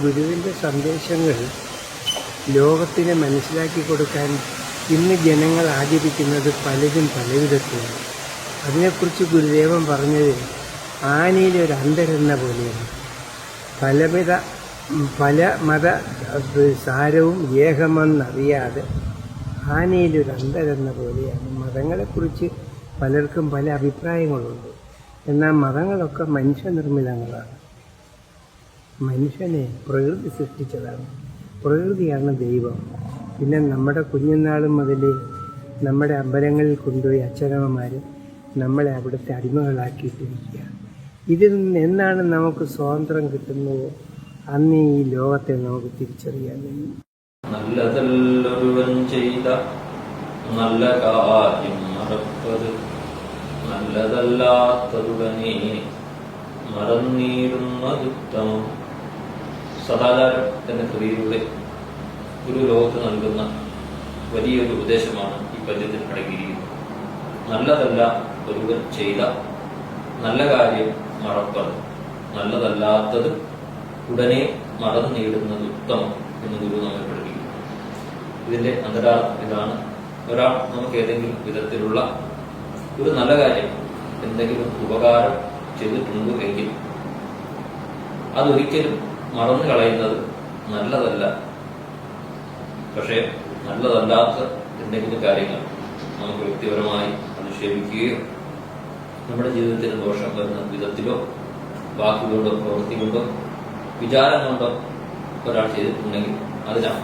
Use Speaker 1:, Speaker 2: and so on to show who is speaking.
Speaker 1: ഗുരുവിൻ്റെ സന്ദേശങ്ങൾ ലോകത്തിന് മനസ്സിലാക്കി കൊടുക്കാൻ ഇന്ന് ജനങ്ങൾ ആചരിക്കുന്നത് പലരും പല വിധത്തിലാണ്. അതിനെക്കുറിച്ച് ഗുരുദേവൻ പറഞ്ഞത് ആനയിലെ ഒരു അന്തരെന്ന പോലെയാണ്. പല മത സാരവും ഏകമെന്നറിയാതെ ആനയിലൊരു അന്തരെന്ന പോലെയാണ്. മതങ്ങളെക്കുറിച്ച് പലർക്കും പല അഭിപ്രായങ്ങളുണ്ട്. എന്നാൽ മതങ്ങളൊക്കെ മനുഷ്യനിർമ്മിതങ്ങളാണ്. മനുഷ്യനെ പ്രകൃതി സൃഷ്ടിച്ചതാണ്. പ്രകൃതിയാണ് ദൈവം. പിന്നെ നമ്മുടെ കുഞ്ഞുനാൾ മുതൽ നമ്മുടെ അമ്പലങ്ങളിൽ കൊണ്ടുപോയി അച്ഛനമ്മമാർ നമ്മളെ അവിടുത്തെ അടിമകളാക്കിയിട്ടിരിക്കുക. ഇതിൽ നിന്ന് എന്നാണ് നമുക്ക് സ്വാതന്ത്ര്യം കിട്ടുന്നത്, അന്ന് ഈ ലോകത്തെ നമുക്ക് തിരിച്ചറിയാൻ കഴിയും.
Speaker 2: നല്ലതല്ലൊരുവൻ ചെയ്ത നല്ല കാര്യം മറപ്പത്, നല്ലതല്ലാത്തതുടനെ മറന്നിടുന്നതുത്തമം. സദാചാരം എന്ന കൃതിയിലൂടെ ഒരു ലോകത്ത് നൽകുന്ന വലിയൊരു ഉപദേശമാണ് ഈ പദ്യത്തിൽ അടങ്ങിയിരിക്കുന്നത്. നല്ലതല്ല ഒരുവൻ ചെയ്ത നല്ല കാര്യം മറപ്പത്, നല്ലതല്ലാത്തത് ഉടനെ മറന്നു നേടുന്നത് ഉത്തമം എന്ന് ഗുരു നമ്മെ പഠിപ്പിക്കുന്നു. ഇതിന്റെ അന്തരാർത്ഥം ഇതാണ്: ഒരാൾ നമുക്ക് ഏതെങ്കിലും വിധത്തിലുള്ള ഒരു നല്ല കാര്യം, എന്തെങ്കിലും ഉപകാരം ചെയ്തിട്ടുണ്ട് എങ്കിൽ അതൊരിക്കലും മറന്നു കളയുന്നത് നല്ലതല്ല. പക്ഷേ നല്ലതല്ലാത്ത എന്തെങ്കിലും കാര്യങ്ങൾ നമുക്ക് വ്യക്തിപരമായി അധിക്ഷേപിക്കുകയോ നമ്മുടെ ജീവിതത്തിന് ദോഷം വരുന്ന വിധത്തിലോ വാക്കുകൊണ്ടോ പ്രവൃത്തി കൊണ്ടോ വിചാരം കൊണ്ടോ ഒരാൾ ചെയ്തിട്ടുണ്ടെങ്കിൽ അതിനാണ്